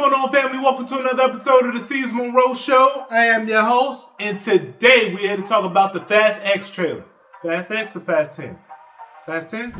going on, family? Welcome to another episode of the C's Monroe Show. I am your host, and today we're here to talk about the Fast X trailer. Fast X or Fast 10? Fast 10?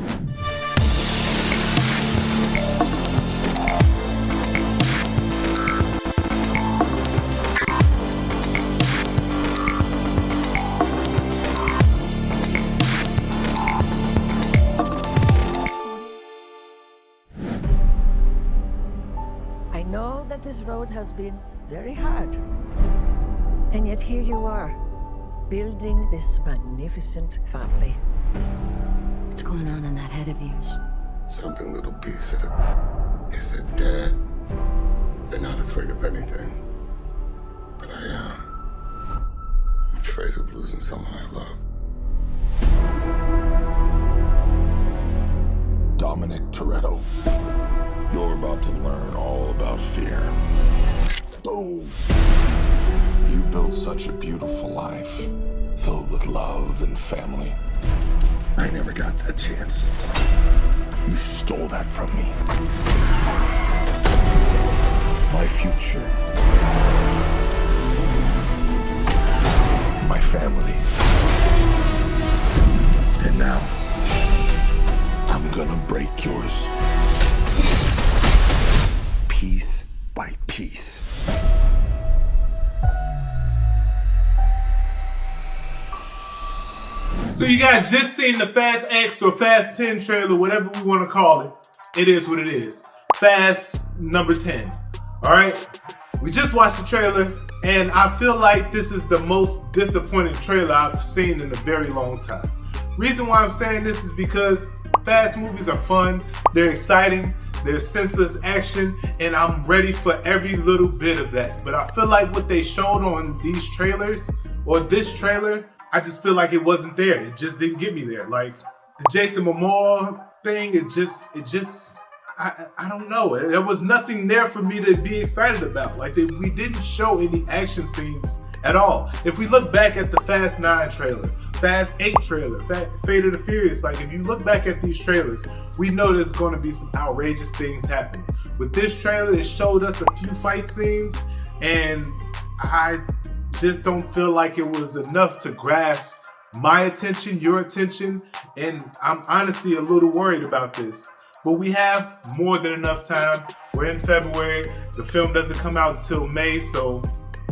I know that this road has been very hard, and yet here you are, building this magnificent family. What's going on in that head of yours? Something little B said it. It said, Dad, you're not afraid of anything. But I am. I'm afraid of losing someone I love. Dominic Toretto, you're about to learn all about fear. Boom! You built such a beautiful life, filled with love and family. I never got that chance. You stole that from me. My future. My family. And now, I'm gonna break yours. Piece by piece. So you guys just seen the Fast X or Fast 10 trailer, whatever we want to call it. It is what it is. Fast number 10. Alright? We just watched the trailer, and I feel like this is the most disappointing trailer I've seen in a very long time. Reason why I'm saying this is because fast movies are fun, they're exciting, there's senseless action, and I'm ready for every little bit of that. But I feel like what they showed on these trailers, or this trailer, I just feel like it wasn't there. It just didn't get me there. Like the Jason Momoa thing, I don't know. There was nothing there for me to be excited about. Like we didn't show any action scenes at all. If we look back at the Fast 9 trailer, Fast 8 trailer, Fate of the Furious, like if you look back at these trailers, we know there's going to be some outrageous things happening. With this trailer, it showed us a few fight scenes, and I just don't feel like it was enough to grasp my attention, your attention, and I'm honestly a little worried about this. But we have more than enough time. We're in February. The film doesn't come out until May, so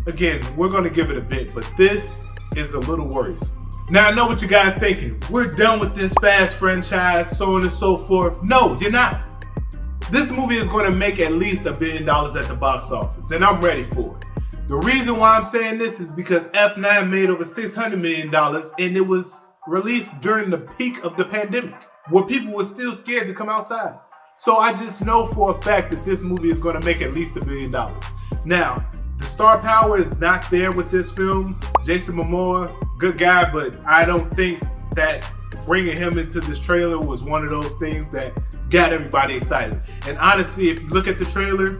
again, we're going to give it a bit, but this is a little worrisome. Now, I know what you guys thinking. We're done with this Fast franchise, so on and so forth. No, you're not. This movie is going to make at least $1 billion at the box office, and I'm ready for it. The reason why I'm saying this is because F9 made over $600 million, and it was released during the peak of the pandemic, where people were still scared to come outside. So I just know for a fact that this movie is going to make at least $1 billion. Now, the star power is not there with this film. Jason Momoa, good guy, but I don't think that bringing him into this trailer was one of those things that got everybody excited. And honestly, if you look at the trailer,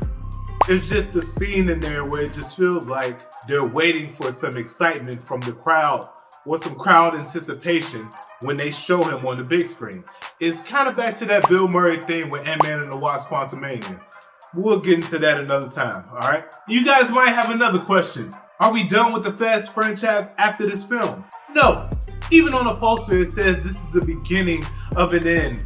it's just the scene in there where it just feels like they're waiting for some excitement from the crowd or some crowd anticipation when they show him on the big screen. It's kind of back to that Bill Murray thing with Ant-Man and the Wasp: Quantumania. We'll get into that another time, all right? You guys might have another question. Are we done with the Fast franchise after this film? No. Even on the poster, it says this is the beginning of an end.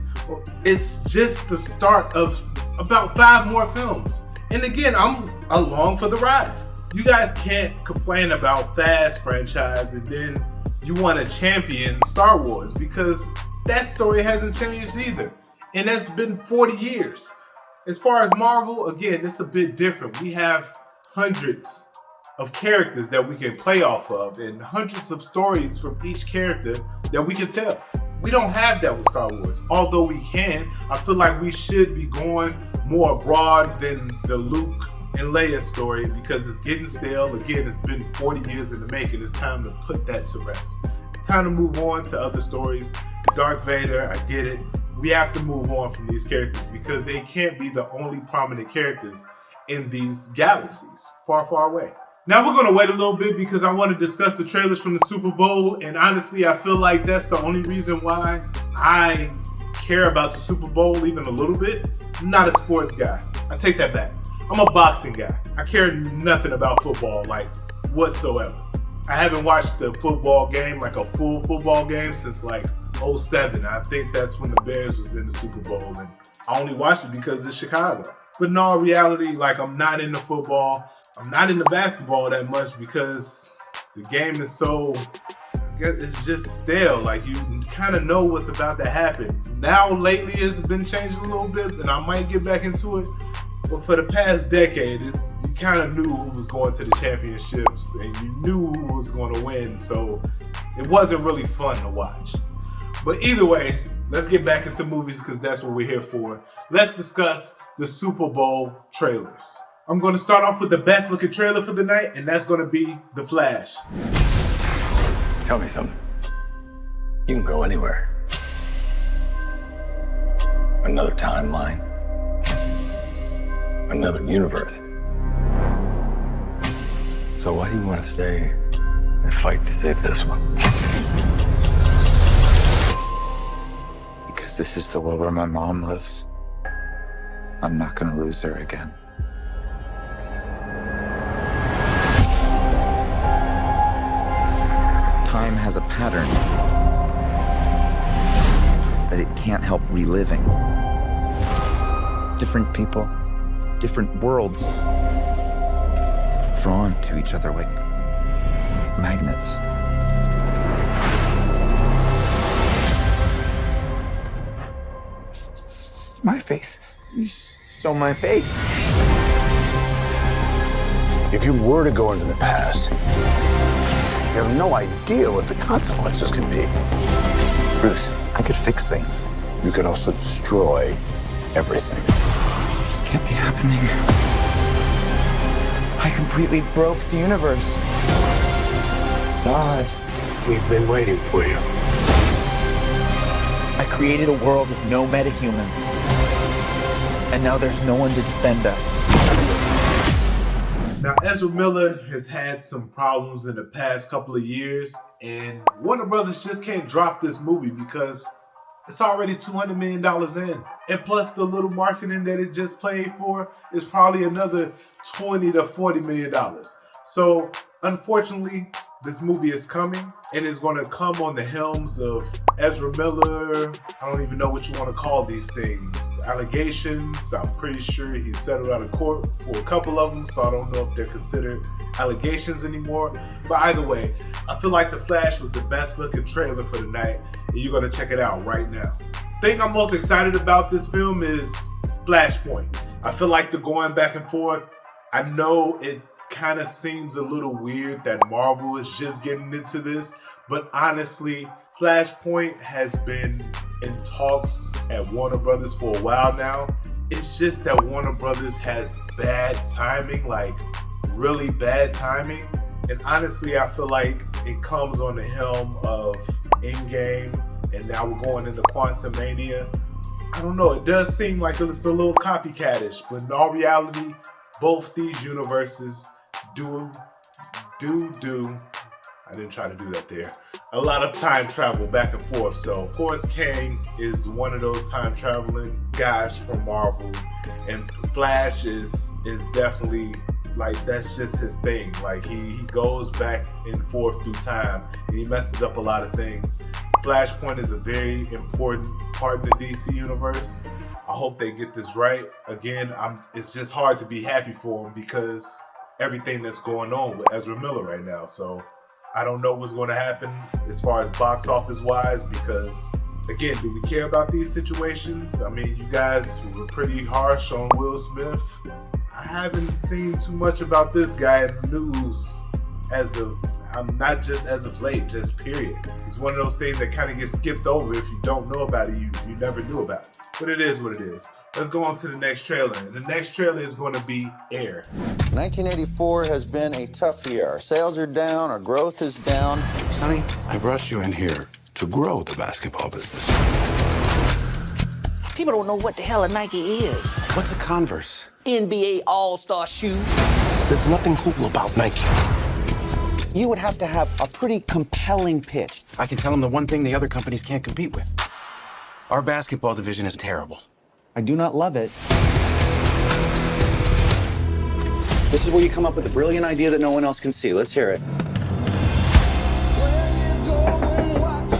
It's just the start of about 5 more films. And again, I'm along for the ride. You guys can't complain about Fast franchise and then you want to champion Star Wars, because that story hasn't changed either. And that's been 40 years. As far as Marvel, again, it's a bit different. We have hundreds of characters that we can play off of and hundreds of stories from each character that we can tell. We don't have that with Star Wars. Although we can, I feel like we should be going more broad than the Luke and Leia story, because it's getting stale. Again, it's been 40 years in the making. It's time to put that to rest. It's time to move on to other stories. Darth Vader, I get it. We have to move on from these characters because they can't be the only prominent characters in these galaxies far, far away. Now we're going to wait a little bit because I want to discuss the trailers from the Super Bowl, and honestly, I feel like that's the only reason why I care about the Super Bowl even a little bit. I'm not a sports guy. I take that back. I'm a boxing guy. I care nothing about football, like, whatsoever. I haven't watched a football game, like a full football game, since like '07. I think that's when the Bears was in the Super Bowl, and I only watched it because it's Chicago. But in all reality, like, I'm not into football. I'm not into basketball that much because the game is so, I guess it's just stale. Like, you kind of know what's about to happen. Now, lately, it's been changing a little bit, and I might get back into it. But for the past decade, you kind of knew who was going to the championships, and you knew who was going to win, so it wasn't really fun to watch. But either way, let's get back into movies because that's what we're here for. Let's discuss the Super Bowl trailers. I'm going to start off with the best looking trailer for the night, and that's going to be The Flash. Tell me something. You can go anywhere. Another timeline. Another universe. So why do you want to stay and fight to save this one? Because this is the world where my mom lives. I'm not gonna lose her again. Time has a pattern that it can't help reliving. Different people, different worlds, drawn to each other like magnets. It's my face. You stole my face. If you were to go into the past, you have no idea what the consequences can be. Bruce, I could fix things. You could also destroy everything. This can't be happening. I completely broke the universe. Zod. We've been waiting for you. I created a world with no metahumans. And now there's no one to defend us. Now, Ezra Miller has had some problems in the past couple of years, and Warner Brothers just can't drop this movie because it's already $200 million in. And plus the little marketing that it just played for is probably another $20 to $40 million. So unfortunately, this movie is coming and it's going to come on the helms of Ezra Miller. I don't even know what you want to call these things. Allegations. I'm pretty sure he settled out of court for a couple of them, so I don't know if they're considered allegations anymore. But either way, I feel like The Flash was the best looking trailer for the night, and you're going to check it out right now. The thing I'm most excited about this film is Flashpoint. I feel like the going back and forth, I know it kind of seems a little weird that Marvel is just getting into this, but honestly, Flashpoint has been in talks at Warner Brothers for a while now. It's just that Warner Brothers has bad timing, like really bad timing. And honestly, I feel like it comes on the helm of Endgame, and now we're going into Quantumania. I don't know, it does seem like it's a little copycatish, but in all reality, both these universes do, I didn't try to do that there, a lot of time travel back and forth. So of course Kang is one of those time traveling guys from Marvel, and Flash is definitely, like, that's just his thing. Like he goes back and forth through time and he messes up a lot of things. Flashpoint is a very important part of the DC universe. I hope they get this right. Again, it's just hard to be happy for him because everything that's going on with Ezra Miller right now. So I don't know what's going to happen as far as box office wise, because again, do we care about these situations? I mean, you guys were pretty harsh on Will Smith. I haven't seen too much about this guy in the news not just as of late, just period. It's one of those things that kind of gets skipped over. If you don't know about it, you never knew about it. But it is what it is. Let's go on to the next trailer. And the next trailer is going to be Air. 1984 has been a tough year. Our sales are down, our growth is down. Sonny, I brought you in here to grow the basketball business. People don't know what the hell a Nike is. What's a Converse? NBA All-Star shoe. There's nothing cool about Nike. You would have to have a pretty compelling pitch. I can tell them the one thing the other companies can't compete with. Our basketball division is terrible. I do not love it. This is where you come up with a brilliant idea that no one else can see. Let's hear it.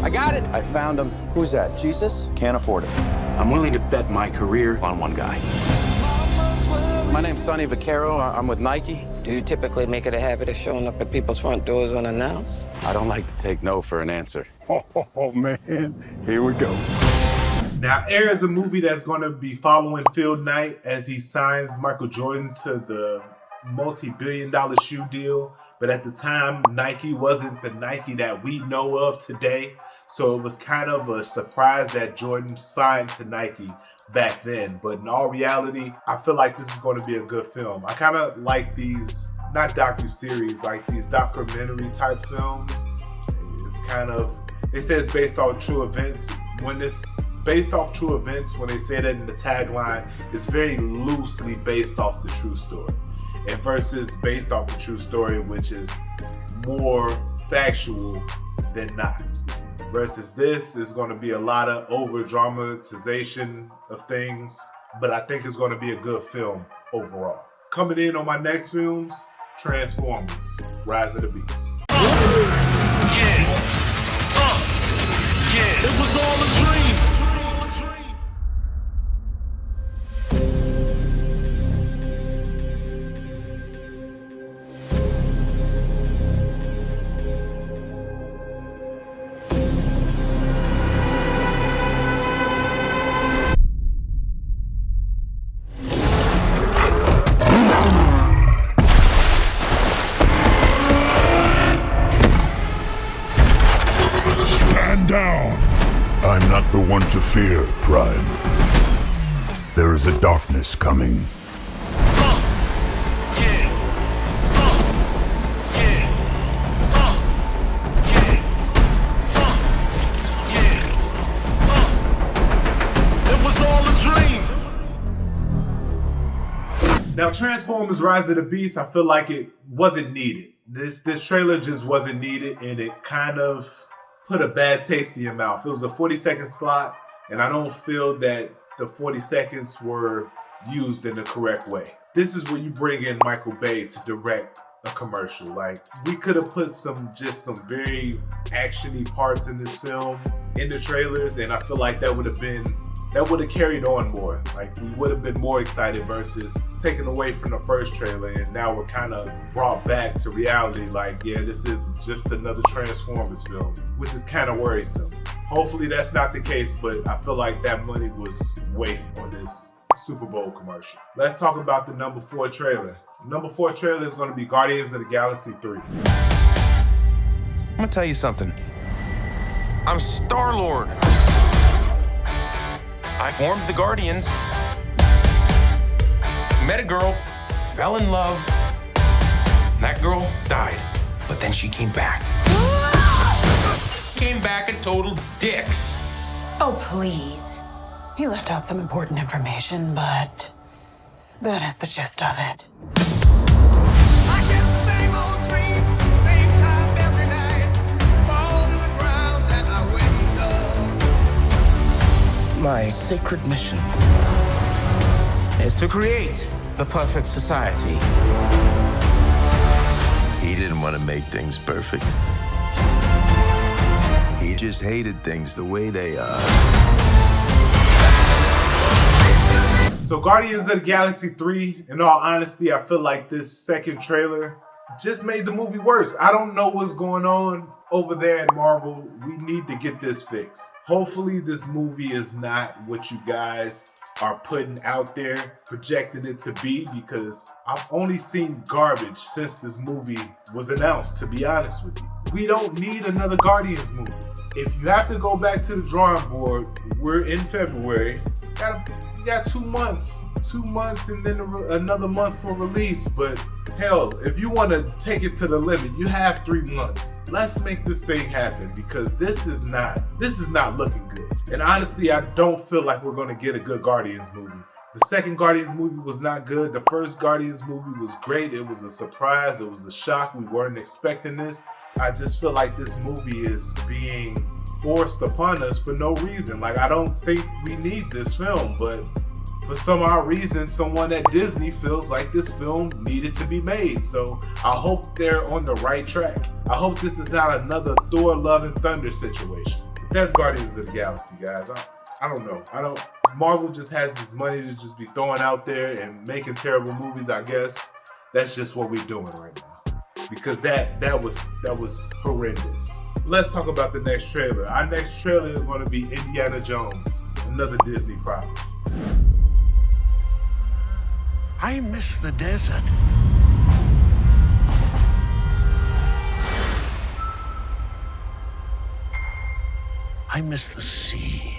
I got it. I found him. Who's that? Jesus? Can't afford it. I'm willing to bet my career on one guy. My name's Sonny Vaccaro. I'm with Nike. Do you typically make it a habit of showing up at people's front doors unannounced? I don't like to take no for an answer. Oh man, here we go. Now, Air is a movie that's going to be following Phil Knight as he signs Michael Jordan to the multi-billion-dollar shoe deal. But at the time, Nike wasn't the Nike that we know of today. So it was kind of a surprise that Jordan signed to Nike back then. But in all reality, I feel like this is going to be a good film. I kind of like these, not docu-series, like these documentary type films. It's kind of, it says based on true events. When it's based off true events, when they say that in the tagline, it's very loosely based off the true story. And versus based off the true story, which is more factual than not. Versus this is going to be a lot of over dramatization of things, but I think it's going to be a good film overall. Coming in on my next films, Transformers, Rise of the Beast. It was all a dream. Down. I'm not the one to fear, Prime. There is a darkness coming. It was all a dream. Now, Transformers Rise of the Beast, I feel like it wasn't needed. This trailer just wasn't needed, and it kind of put a bad taste in your mouth. It was a 40-second slot, and I don't feel that the 40 seconds were used in the correct way. This is where you bring in Michael Bay to direct a commercial. Like, we could have put some very actiony parts in this film in the trailers, and I feel like that would have carried on more. Like, we would have been more excited versus taken away from the first trailer, and now we're kind of brought back to reality. Like, yeah, this is just another Transformers film, which is kind of worrisome. Hopefully that's not the case, but I feel like that money was wasted on this Super Bowl commercial. Let's talk about the number 4 trailer. The number 4 trailer is going to be Guardians of the Galaxy 3. I'm gonna tell you something. I'm Star-Lord. I formed the Guardians, met a girl, fell in love. That girl died, but then she came back. Came back a total dick. Oh, please. He left out some important information, but that is the gist of it. I get the same old dreams, same time every night. Fall to the ground and I wake up. My sacred mission Is to create the perfect society. He didn't want to make things perfect. He just hated things the way they are. So Guardians of the Galaxy 3, in all honesty, I feel like this second trailer just made the movie worse. I don't know what's going on over there at Marvel. We need to get this fixed. Hopefully this movie is not what you guys are putting out there, projecting it to be, because I've only seen garbage since this movie was announced, to be honest with you. We don't need another Guardians movie. If you have to go back to the drawing board, we're in February. You got 2 months. 2 months and then another month for release. But hell, if you want to take it to the limit, you have 3 months. Let's make this thing happen, because this is not looking good. And honestly, I don't feel like we're going to get a good Guardians movie. The second Guardians movie was not good. The first Guardians movie was great. It was a surprise. It was a shock. We weren't expecting this. I just feel like this movie is being forced upon us for no reason. Like, I don't think we need this film, but for some odd reason, someone at Disney feels like this film needed to be made. So I hope they're on the right track. I hope this is not another Thor Love and Thunder situation. That's Guardians of the Galaxy, guys. I don't know. Marvel just has this money to just be throwing out there and making terrible movies, I guess. That's just what we're doing right now. Because that was horrendous. Let's talk about the next trailer. Our next trailer is going to be Indiana Jones, another Disney property. I miss the desert. I miss the sea.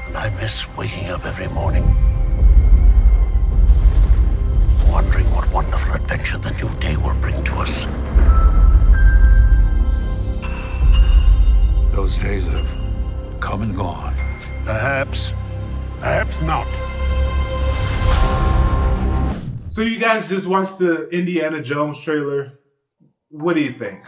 And I miss waking up every morning, wondering what wonderful adventure the new day will bring to us. Those days have come and gone. Perhaps not. So you guys just watched the Indiana Jones trailer. What do you think?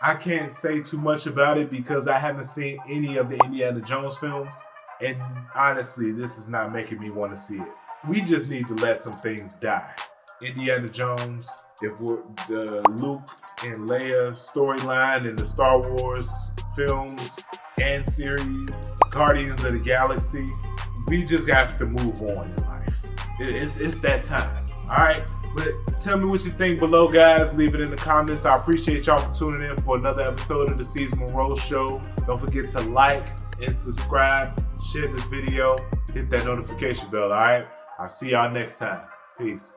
I can't say too much about it because I haven't seen any of the Indiana Jones films. And honestly, this is not making me want to see it. We just need to let some things die. Indiana Jones, the Luke and Leia storyline in the Star Wars films and series, Guardians of the Galaxy, we just have to move on in life. It's that time. All right, but tell me what you think below, guys. Leave it in the comments. I appreciate y'all for tuning in for another episode of the Season Monroe Show. Don't forget to like and subscribe, share this video, hit that notification bell, all right? I'll see y'all next time. Peace.